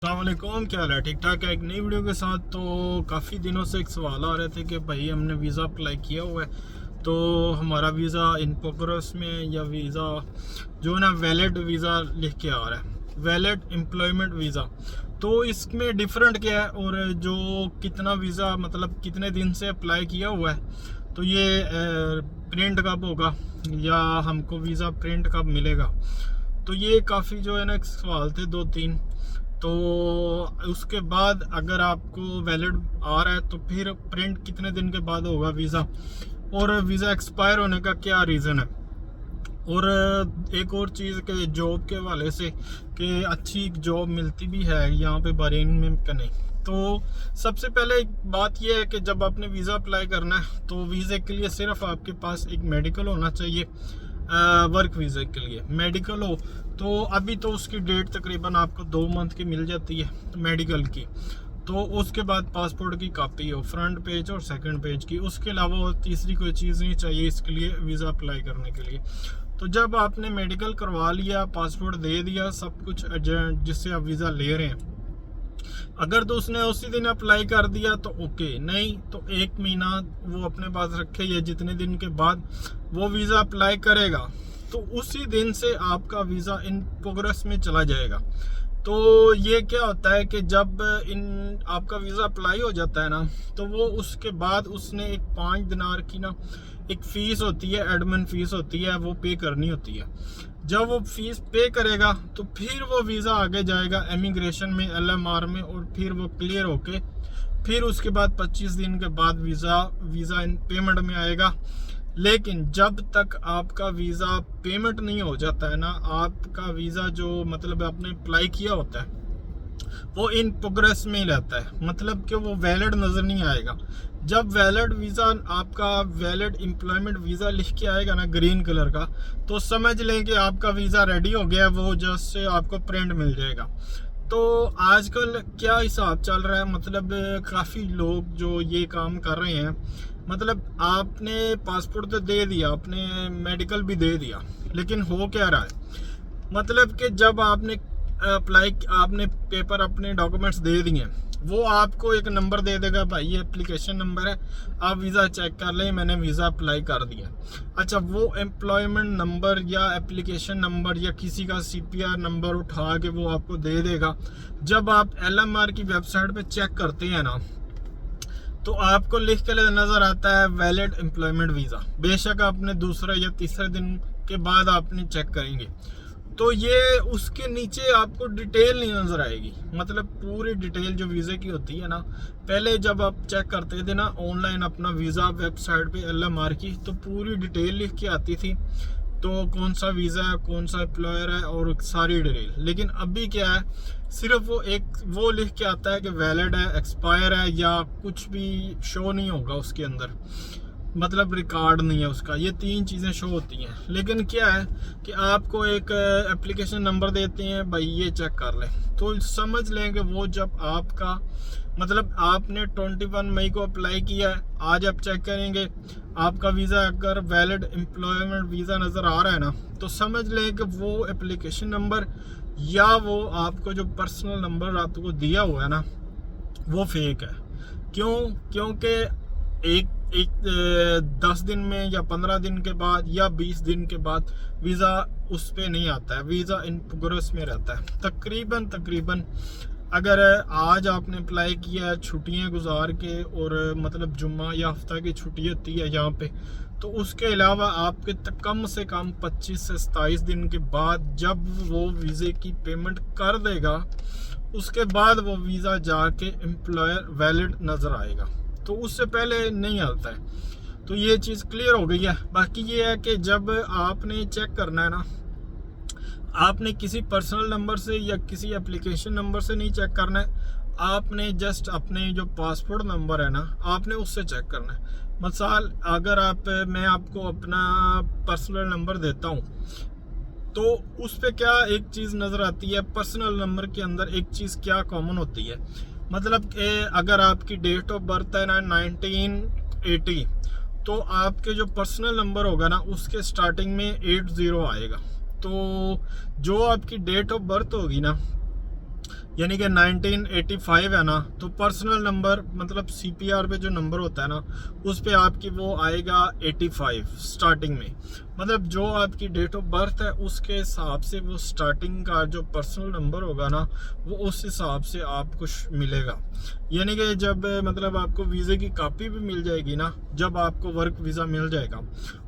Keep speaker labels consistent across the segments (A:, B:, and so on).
A: अस्सलामुअलैकुम, क्या हाल है? ठीक ठाक है। एक नई वीडियो के साथ। तो काफ़ी दिनों से एक सवाल आ रहे थे कि भाई हमने वीज़ा अप्लाई किया हुआ है तो हमारा वीज़ा इन प्रोग्रेस में या वीज़ा जो है ना वैलिड वीज़ा लिख के आ रहा है, वैलिड एम्प्लॉयमेंट वीज़ा। तो इसमें डिफरेंट क्या है और जो कितना वीज़ा मतलब कितने दिन से अप्लाई किया हुआ है तो ये प्रिंट कब होगा या हमको वीज़ा प्रिंट कब मिलेगा। तो ये काफ़ी जो है ना एक सवाल थे दो तीन। तो उसके बाद अगर आपको वैलिड आ रहा है तो फिर प्रिंट कितने दिन के बाद होगा वीज़ा, और वीज़ा एक्सपायर होने का क्या रीज़न है। और एक और चीज़ के जॉब के हवाले से कि अच्छी जॉब मिलती भी है यहाँ पे बहरीन में कि नहीं। तो सबसे पहले एक बात यह है कि जब आपने वीज़ा अप्लाई करना है तो वीज़े के लिए सिर्फ आपके पास एक मेडिकल होना चाहिए। वर्क वीज़ा के लिए मेडिकल हो तो अभी तो उसकी डेट तकरीबन आपको 2 मंथ की मिल जाती है मेडिकल की। तो उसके बाद पासपोर्ट की कॉपी हो फ्रंट पेज और सेकंड पेज की, उसके अलावा और तीसरी कोई चीज़ नहीं चाहिए इसके लिए वीज़ा अप्लाई करने के लिए। तो जब आपने मेडिकल करवा लिया, पासपोर्ट दे दिया, सब कुछ जिससे आप वीज़ा ले रहे हैं, अगर तो उसने उसी दिन अप्लाई कर दिया तो ओके, नहीं तो 1 महीना वो अपने पास रखे या जितने दिन के बाद वो वीज़ा अप्लाई करेगा तो उसी दिन से आपका वीज़ा इन प्रोग्रेस में चला जाएगा। तो ये क्या होता है कि जब इन आपका वीज़ा अप्लाई हो जाता है ना तो वो उसके बाद उसने एक 5 दिनार की ना एक फ़ीस होती है, एडमिन फ़ीस होती है, वो पे करनी होती है। जब वो फीस पे करेगा तो फिर वो वीज़ा आगे जाएगा इमिग्रेशन में, LMR में, और फिर वो क्लियर होके फिर उसके बाद 25 दिन के बाद वीज़ा इन पेमेंट में आएगा। लेकिन जब तक आपका वीज़ा पेमेंट नहीं हो जाता है ना, आपका वीज़ा जो मतलब आपने अप्लाई किया होता है वो इन प्रोग्रेस में ही रहता है, मतलब कि वो वैलिड नज़र नहीं आएगा। जब वैलिड वीज़ा आपका वैलिड एम्प्लॉयमेंट वीज़ा लिख के आएगा ना ग्रीन कलर का, तो समझ लें कि आपका वीज़ा रेडी हो गया, वो जस्ट से आपको प्रिंट मिल जाएगा। तो आजकल क्या हिसाब चल रहा है, मतलब काफ़ी लोग जो ये काम कर रहे हैं, मतलब आपने पासपोर्ट तो दे दिया, आपने मेडिकल भी दे दिया, लेकिन हो क्या रहा है, मतलब कि जब आपने अप्लाई आपने पेपर अपने डॉक्यूमेंट्स दे दिए, वो आपको एक नंबर दे देगा, भाई ये एप्लीकेशन नंबर है, आप वीज़ा चेक कर लें, मैंने वीज़ा अप्लाई कर दिया। अच्छा, वो एम्प्लॉयमेंट नंबर या एप्लीकेशन नंबर या किसी का CPR नंबर उठा के वो आपको दे देगा। जब आप LMR की वेबसाइट पे चेक करते हैं ना तो आपको लिख के नज़र आता है वैलिड एम्प्लॉयमेंट वीज़ा। बेशक आपने दूसरे या तीसरे दिन के बाद आपने चेक करेंगे तो ये उसके नीचे आपको डिटेल नहीं नज़र आएगी, मतलब पूरी डिटेल जो वीज़े की होती है ना। पहले जब आप चेक करते थे ना ऑनलाइन अपना वीज़ा वेबसाइट पे LMR की, तो पूरी डिटेल लिख के आती थी, तो कौन सा वीज़ा है, कौन सा एम्प्लॉयर है और सारी डिटेल। लेकिन अभी क्या है, सिर्फ वो लिख के आता है कि वैलिड है, एक्सपायर है, या कुछ भी शो नहीं होगा उसके अंदर, मतलब रिकॉर्ड नहीं है उसका। ये 3 चीज़ें शो होती हैं। लेकिन क्या है कि आपको एक एप्लीकेशन नंबर देते हैं, भाई ये चेक कर लें, तो समझ लें कि वो जब आपका मतलब आपने 21 मई को अप्लाई किया है, आज आप चेक करेंगे आपका वीज़ा अगर वैलिड एम्प्लॉयमेंट वीज़ा नज़र आ रहा है ना, तो समझ लें कि वो एप्लीकेशन नंबर या वो आपको जो पर्सनल नंबर आपको दिया हुआ है ना वो फेक है। क्यों? क्योंकि एक 10 दिन में या 15 दिन के बाद या 20 दिन के बाद वीज़ा उस पर नहीं आता है, वीज़ा इन प्रोग्रेस में रहता है। तकरीबन अगर आज आपने अप्लाई किया छुट्टियां गुजार के, और मतलब जुम्मा या हफ्ता की छुट्टी होती है यहाँ पे, तो उसके अलावा आपके कम से कम 25 से 27 दिन के बाद जब वो वीज़े की पेमेंट कर देगा, उसके बाद वो वीज़ा जाके एम्प्लॉयर वैलिड नज़र आएगा, तो उससे पहले नहीं आता है। तो ये चीज़ क्लियर हो गई है। बाकी ये है कि जब आपने चेक करना है ना, आपने किसी पर्सनल नंबर से या किसी एप्लीकेशन नंबर से नहीं चेक करना है, आपने जस्ट अपने जो पासपोर्ट नंबर है ना आपने उससे चेक करना है। मिसाल अगर मैं आपको अपना पर्सनल नंबर देता हूँ तो उस पे क्या एक चीज़ नज़र आती है, पर्सनल नंबर के अंदर एक चीज़ क्या कॉमन होती है, मतलब कि अगर आपकी डेट ऑफ बर्थ है ना 1980, तो आपके जो पर्सनल नंबर होगा ना उसके स्टार्टिंग में 80 आएगा। तो जो आपकी डेट ऑफ बर्थ होगी ना यानी कि 1985 है ना, तो पर्सनल नंबर मतलब CPR पे जो नंबर होता है ना, उस पे आपकी वो आएगा 85 स्टार्टिंग में। मतलब जो आपकी डेट ऑफ बर्थ है उसके हिसाब से वो स्टार्टिंग का जो पर्सनल नंबर होगा ना, वो उस हिसाब से आपको मिलेगा। यानी कि जब मतलब आपको वीज़े की कॉपी भी मिल जाएगी ना, जब आपको वर्क वीज़ा मिल जाएगा,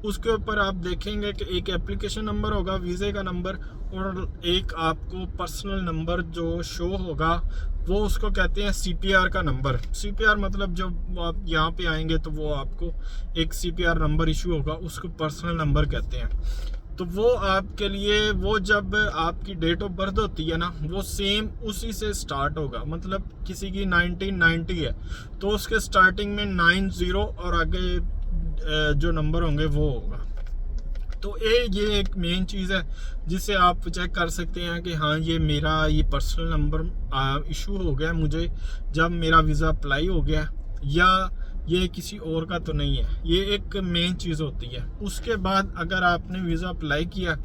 A: उसके ऊपर आप देखेंगे कि एक एप्लीकेशन नंबर होगा वीज़े का नंबर, और एक आपको पर्सनल नंबर जो शो होगा वो उसको कहते हैं CPR का नंबर। CPR मतलब जब आप यहाँ पे आएंगे तो वो आपको एक CPR नंबर इशू होगा, उसको पर्सनल नंबर कहते हैं। तो वो आपके लिए, वो जब आपकी डेट ऑफ बर्थ होती है ना, वो सेम उसी से स्टार्ट होगा। मतलब किसी की 1990 है तो उसके स्टार्टिंग में 90 और आगे जो नंबर होंगे वो होगा। तो ये एक मेन चीज़ है जिसे आप चेक कर सकते हैं कि हाँ ये पर्सनल नंबर इशू हो गया मुझे जब मेरा वीज़ा अप्लाई हो गया, या ये किसी और का तो नहीं है। ये एक मेन चीज़ होती है। उसके बाद अगर आपने वीज़ा अप्लाई किया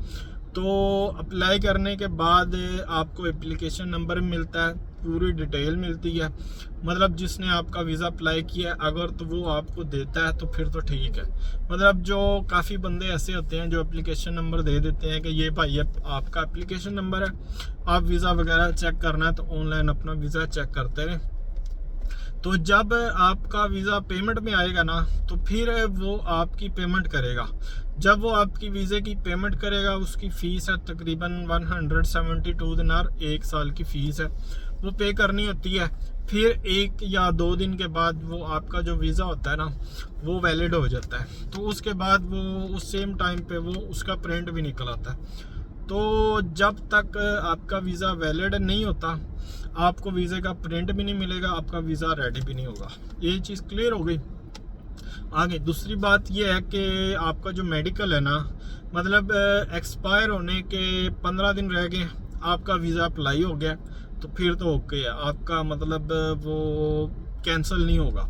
A: तो अप्लाई करने के बाद आपको एप्लीकेशन नंबर मिलता है, पूरी डिटेल मिलती है। मतलब जिसने आपका वीज़ा अप्लाई किया अगर तो वो आपको देता है तो फिर तो ठीक है। मतलब जो काफ़ी बंदे ऐसे होते हैं जो एप्लीकेशन नंबर दे देते हैं कि ये भाई आपका एप्लीकेशन नंबर है, आप वीज़ा वगैरह चेक करना है तो ऑनलाइन अपना वीज़ा चेक करते रहें। तो जब आपका वीज़ा पेमेंट में आएगा ना, तो फिर वो आपकी पेमेंट करेगा। जब वो आपकी वीज़े की पेमेंट करेगा, उसकी फ़ीस है तकरीबन 172 दिनार, 1 साल की फ़ीस है, वो पे करनी होती है। फिर 1 या 2 दिन के बाद वो आपका जो वीज़ा होता है ना, वो वैलिड हो जाता है। तो उसके बाद वो उस सेम टाइम पे वो उसका प्रिंट भी निकल आता है। तो जब तक आपका वीज़ा वैलिड नहीं होता, आपको वीज़े का प्रिंट भी नहीं मिलेगा, आपका वीज़ा रेडी भी नहीं होगा। ये चीज़ क्लियर हो गई। आगे दूसरी बात ये है कि आपका जो मेडिकल है ना, मतलब एक्सपायर होने के 15 दिन रह गए, आपका वीज़ा अप्लाई हो गया तो फिर तो ओके है, आपका मतलब वो कैंसिल नहीं होगा।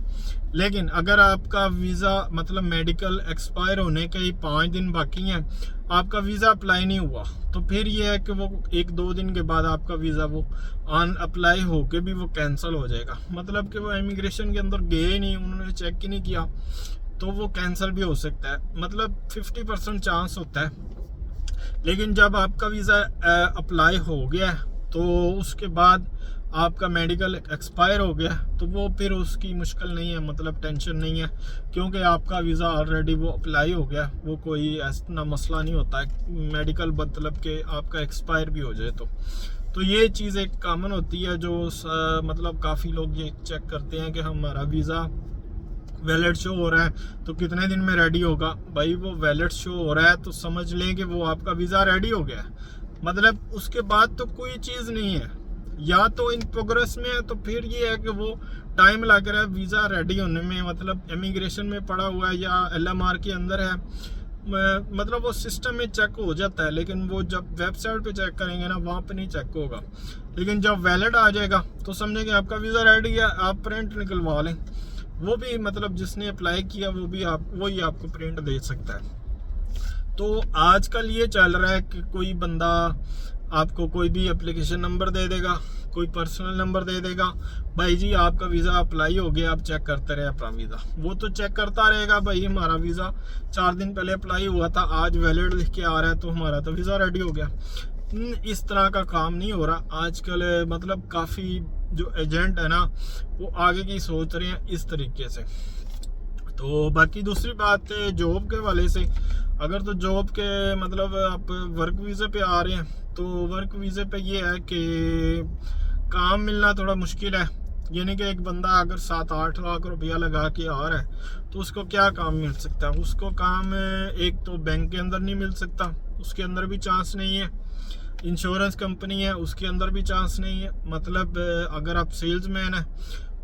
A: लेकिन अगर आपका वीज़ा मतलब मेडिकल एक्सपायर होने के ही 5 दिन बाकी हैं, आपका वीज़ा अप्लाई नहीं हुआ, तो फिर ये है कि वो 1-2 दिन के बाद आपका वीज़ा वो ऑन अप्लाई होके भी वो कैंसिल हो जाएगा। मतलब कि वो इमिग्रेशन के अंदर गए ही नहीं, उन्होंने चेक ही नहीं किया, तो वो कैंसिल भी हो सकता है। मतलब 50% चांस होता है। लेकिन जब आपका वीज़ा अप्लाई हो गया तो उसके बाद आपका मेडिकल एक्सपायर हो गया तो वो फिर उसकी मुश्किल नहीं है, मतलब टेंशन नहीं है, क्योंकि आपका वीज़ा ऑलरेडी वो अप्लाई हो गया। वो कोई ऐसा मसला नहीं होता है मेडिकल मतलब कि आपका एक्सपायर भी हो जाए तो ये चीज़ एक कॉमन होती है जो मतलब काफ़ी लोग ये चेक करते हैं कि हमारा वीज़ा वैलिड शो हो रहा है तो कितने दिन में रेडी होगा। भाई वो वैलिड शो हो रहा है तो समझ लें कि वो आपका वीज़ा रेडी हो गया, मतलब उसके बाद तो कोई चीज़ नहीं है। या तो इन प्रोग्रेस में है तो फिर ये है कि वो टाइम लग रहा है वीज़ा रेडी होने में, मतलब इमिग्रेशन में पड़ा हुआ है या LMR के अंदर है, मतलब वो सिस्टम में चेक हो जाता है। लेकिन वो जब वेबसाइट पे चेक करेंगे ना, वहाँ पे नहीं चेक होगा। लेकिन जब वैलिड आ जाएगा तो समझेंगे आपका वीज़ा रेडी है, आप प्रिंट निकलवा लें। वो भी मतलब जिसने अप्लाई किया वही आपको प्रिंट दे सकता है। तो आजकल ये चल रहा है कि कोई बंदा आपको कोई भी एप्लीकेशन नंबर दे देगा, कोई पर्सनल नंबर दे देगा, भाई जी आपका वीज़ा अप्लाई हो गया, आप चेक करते रहे अपना वीज़ा। वो तो चेक करता रहेगा, भाई हमारा वीज़ा 4 दिन पहले अप्लाई हुआ था, आज वैलिड लिख के आ रहा है तो हमारा तो वीज़ा रेडी हो गया। इस तरह का काम नहीं हो रहा आजकल। मतलब काफ़ी जो एजेंट है ना, वो आगे की सोच रहे हैं इस तरीके से। तो बाकी दूसरी बात जॉब के वाले से, अगर तो जॉब के मतलब आप वर्क वीज़े पे आ रहे हैं तो वर्क वीज़े पे ये है कि काम मिलना थोड़ा मुश्किल है। यानी कि एक बंदा अगर 7-8 लाख रुपया लगा के आ रहा है तो उसको क्या काम मिल सकता है? उसको काम एक तो बैंक के अंदर नहीं मिल सकता, उसके अंदर भी चांस नहीं है। इंश्योरेंस कंपनी है, उसके अंदर भी चांस नहीं है। मतलब अगर आप सेल्समैन है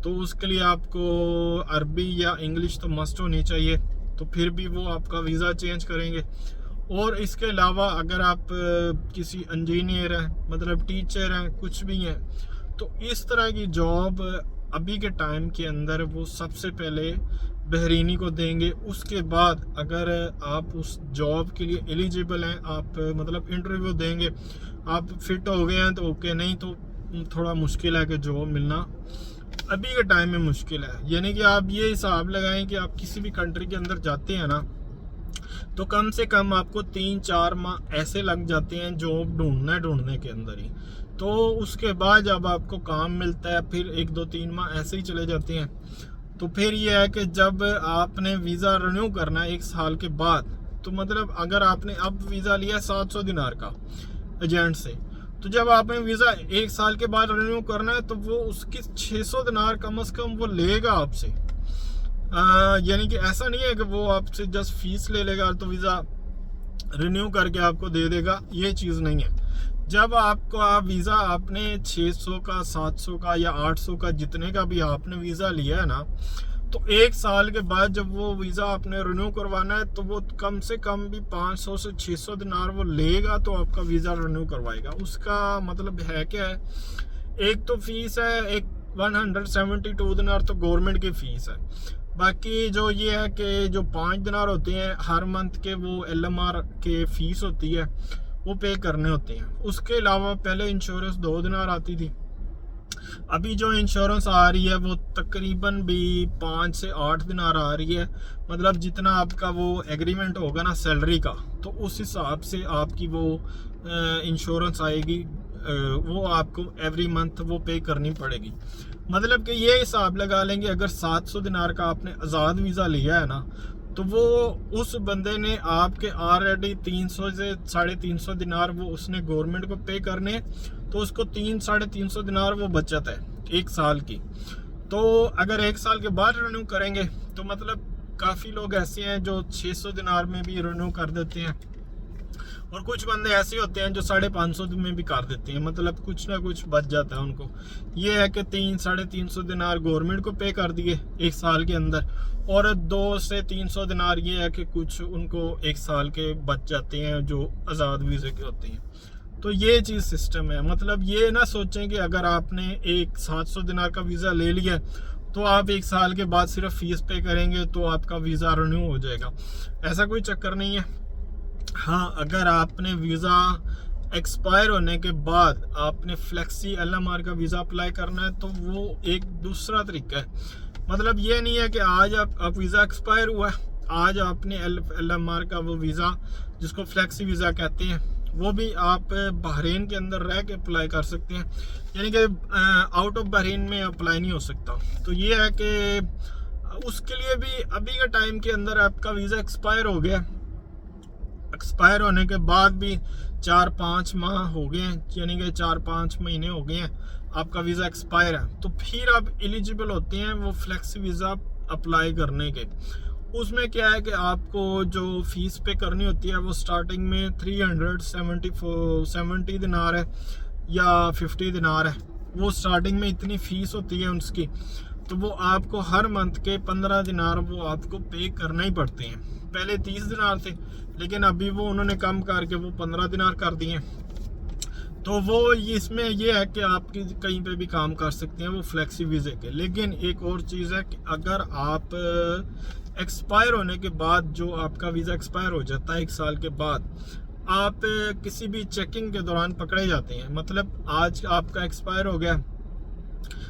A: तो उसके लिए आपको अरबी या इंग्लिश तो मस्ट होनी चाहिए, तो फिर भी वो आपका वीज़ा चेंज करेंगे। और इसके अलावा अगर आप किसी इंजीनियर हैं, मतलब टीचर हैं, कुछ भी हैं, तो इस तरह की जॉब अभी के टाइम के अंदर वो सबसे पहले बहरीनी को देंगे। उसके बाद अगर आप उस जॉब के लिए एलिजिबल हैं, आप मतलब इंटरव्यू देंगे, आप फिट हो गए हैं तो ओके, नहीं तो थोड़ा मुश्किल है कि जॉब मिलना अभी के टाइम में मुश्किल है। यानी कि आप ये हिसाब लगाएं कि आप किसी भी कंट्री के अंदर जाते हैं ना, तो कम से कम आपको 3-4 माह ऐसे लग जाते हैं जॉब ढूंढने के अंदर ही। तो उसके बाद जब आपको काम मिलता है फिर 1-2-3 माह ऐसे ही चले जाते हैं। तो फिर ये है कि जब आपने वीज़ा रिन्यू करना है 1 साल के बाद, तो मतलब अगर आपने अब वीज़ा लिया 700 दिनार का एजेंट से, तो जब आपने वीज़ा 1 साल के बाद रिन्यू करना है तो वो उसकी 600 दिनार कम से कम वो लेगा आपसे। यानी कि ऐसा नहीं है कि वो आपसे जस्ट फीस ले लेगा तो वीज़ा रिन्यू करके आपको दे देगा, ये चीज़ नहीं है। जब आपको वीज़ा आपने 600 का 700 का या 800 का जितने का भी आपने वीज़ा लिया है ना, तो 1 साल के बाद जब वो वीज़ा आपने रिन्यू करवाना है तो वो कम से कम भी 500 से 600 दिनार वो लेगा तो आपका वीज़ा रिन्यू करवाएगा। उसका मतलब है क्या है, एक तो फीस है, एक 172 दिनार तो गवर्नमेंट की फ़ीस है। बाकी जो ये है कि जो 5 दिनार होते हैं हर मंथ के, वो LMR के फ़ीस होती है, वो पे करने होते हैं। उसके अलावा पहले इंश्योरेंस 2 दिनार आती थी, अभी जो इंश्योरेंस आ रही है वो तकरीबन भी 5 से 8 दिनार आ रही है। मतलब जितना आपका वो एग्रीमेंट होगा ना सैलरी का, तो उस हिसाब से आपकी वो इंश्योरेंस आएगी, वो आपको एवरी मंथ वो पे करनी पड़ेगी। मतलब कि ये हिसाब लगा लेंगे, अगर 700 दिनार का आपने आज़ाद वीज़ा लिया है ना, तो वो उस बंदे ने आपके ऑलरेडी 300 से 350 दिनार वो उसने गवर्नमेंट को पे करने, तो उसको 300-350 दिनार वो बचत है 1 साल की। तो अगर 1 साल के बाद रिन्यू करेंगे तो मतलब काफ़ी लोग ऐसे हैं जो 600 दिनार में भी रिन्यू कर देते हैं, और कुछ बंदे ऐसे होते हैं जो 550 में भी कर देते हैं। मतलब कुछ ना कुछ बच जाता है उनको। ये है कि 300-350 दिनार गवर्नमेंट को पे कर दिए 1 साल के अंदर, और 200 से 300 दिनार ये है कि कुछ उनको 1 साल के बच जाते हैं जो आज़ाद वीज़े के होते हैं। तो ये चीज़ सिस्टम है। मतलब ये ना सोचें कि अगर आपने एक 700 दिनार का वीज़ा ले लिया तो आप 1 साल के बाद सिर्फ फीस पे करेंगे तो आपका वीज़ा रिन्यू हो जाएगा, ऐसा कोई चक्कर नहीं है। हाँ, अगर आपने वीज़ा एक्सपायर होने के बाद आपने फ्लेक्सी LMR का वीज़ा अप्लाई करना है तो वो एक दूसरा तरीका है। मतलब ये नहीं है कि आज आप वीज़ा एक्सपायर हुआ है, आज आपने LMR का वो वीज़ा जिसको फ्लेक्सी वीज़ा कहते हैं वो भी आप बहरीन के अंदर रह के अप्लाई कर सकते हैं, यानी कि आउट ऑफ बहरीन में अप्लाई नहीं हो सकता। तो ये है कि उसके लिए भी अभी के टाइम के अंदर आपका वीज़ा एक्सपायर हो गया, एक्सपायर होने के बाद भी 4-5 माह हो गए हैं, यानी कि 4-5 महीने हो गए हैं आपका वीज़ा एक्सपायर है, तो फिर आप एलिजिबल होते हैं वो फ्लेक्सी वीज़ा अप्लाई करने के। उसमें क्या है कि आपको जो फीस पे करनी होती है वो स्टार्टिंग में 370 दिनार है या 50 दिनार है, वो स्टार्टिंग में इतनी फ़ीस होती है उसकी। तो वो आपको हर मंथ के 15 दिनार वो आपको पे करना ही पड़ते हैं। पहले 30 दिनार थे, लेकिन अभी वो उन्होंने कम करके वो 15 दिनार कर दिए। तो वो इसमें ये है कि आप कहीं पे भी काम कर सकते हैं वो फ्लेक्सी वीज़े के। लेकिन एक और चीज़ है कि अगर आप एक्सपायर होने के बाद, जो आपका वीज़ा एक्सपायर हो जाता है 1 साल के बाद, आप किसी भी चेकिंग के दौरान पकड़े जाते हैं। मतलब आज आपका एक्सपायर हो गया,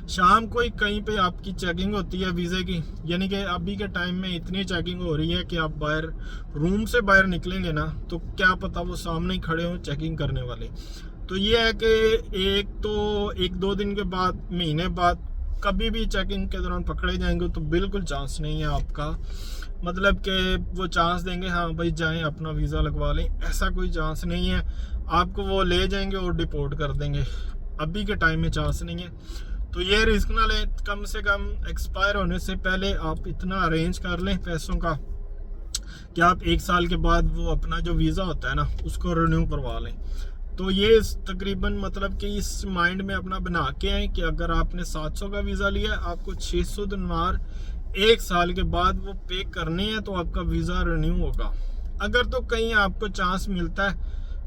A: शाम को ही कहीं पे आपकी चेकिंग होती है वीज़े की, यानी कि अभी के टाइम में इतनी चेकिंग हो रही है कि आप बाहर रूम से बाहर निकलेंगे ना तो क्या पता वो सामने ही खड़े हों चेकिंग करने वाले। तो ये है कि एक दो दिन के बाद, महीने बाद कभी भी चेकिंग के दौरान पकड़े जाएंगे तो बिल्कुल चांस नहीं है आपका, मतलब कि वो चांस देंगे हाँ भाई जाएं अपना वीज़ा लगवा लें, ऐसा कोई चांस नहीं है। आपको वो ले जाएंगे और डिपोर्ट कर देंगे, अभी के टाइम में चांस नहीं है। तो ये रिस्क ना लें, कम से कम एक्सपायर होने से पहले आप इतना अरेंज कर लें पैसों का कि आप 1 साल के बाद वो अपना जो वीज़ा होता है ना उसको रिन्यू करवा लें। तो ये तकरीबन मतलब कि इस माइंड में अपना बना के आए कि अगर आपने 700 का वीज़ा लिया, आपको 600 दिनार 1 साल के बाद वो पे करने हैं तो आपका वीज़ा रिन्यू होगा। अगर तो कहीं आपको चांस मिलता है,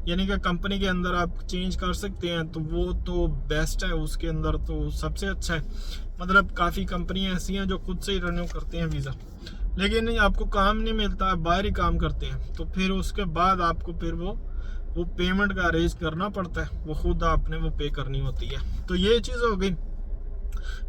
A: यानी कि कंपनी के अंदर आप चेंज कर सकते हैं, तो वो तो बेस्ट है, उसके अंदर तो सबसे अच्छा है। मतलब काफ़ी कंपनियां ऐसी हैं जो खुद से ही रिन्यू करते हैं वीज़ा, लेकिन आपको काम नहीं मिलता, बाहर ही काम करते हैं, तो फिर उसके बाद आपको फिर वो वो पेमेंट का अरेंज करना पड़ता है, वो खुद आपने वो पे करनी होती है। तो ये चीज़ हो गई।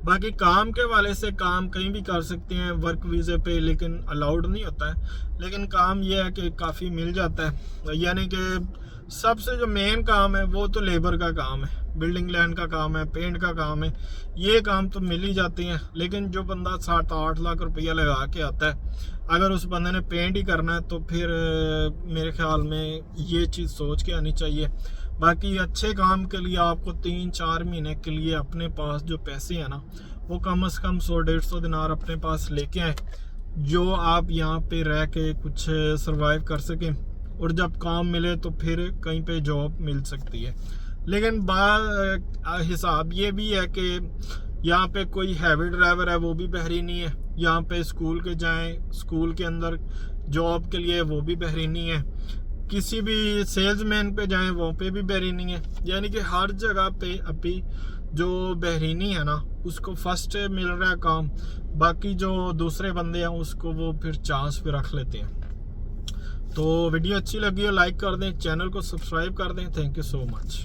A: बाकी काम के वाले से काम कहीं भी कर सकते हैं वर्क वीज़े पे, लेकिन अलाउड नहीं होता है। लेकिन काम ये है कि काफ़ी मिल जाता है, यानी कि सबसे जो मेन काम है वो तो लेबर का काम है, बिल्डिंग लैंड का काम है, पेंट का काम है, ये काम तो मिल ही जाते हैं। लेकिन जो बंदा 7-8 लाख रुपया लगा के आता है, अगर उस बंदे ने पेंट ही करना है तो फिर मेरे ख्याल में ये चीज़ सोच के आनी चाहिए। बाकी अच्छे काम के लिए आपको 3-4 महीने के लिए अपने पास जो पैसे हैं ना, वो कम से कम 100-150 दिनार अपने पास लेके आए, जो आप यहाँ पे रह के कुछ सरवाइव कर सकें, और जब काम मिले तो फिर कहीं पे जॉब मिल सकती है। लेकिन हिसाब ये भी है कि यहाँ पे कोई हैवी ड्राइवर है वो भी बहरी नहीं है, यहाँ पे स्कूल के जाएं, स्कूल के अंदर जॉब के लिए वो भी बहरी नहीं है, किसी भी सेल्समैन पे जाएं वो पे भी बहरीनी है। यानी कि हर जगह पे अभी जो बहरीनी है ना, उसको फर्स्ट मिल रहा है काम, बाकी जो दूसरे बंदे हैं उसको वो फिर चांस पे रख लेते हैं। तो वीडियो अच्छी लगी हो लाइक कर दें, चैनल को सब्सक्राइब कर दें। Thank you so much.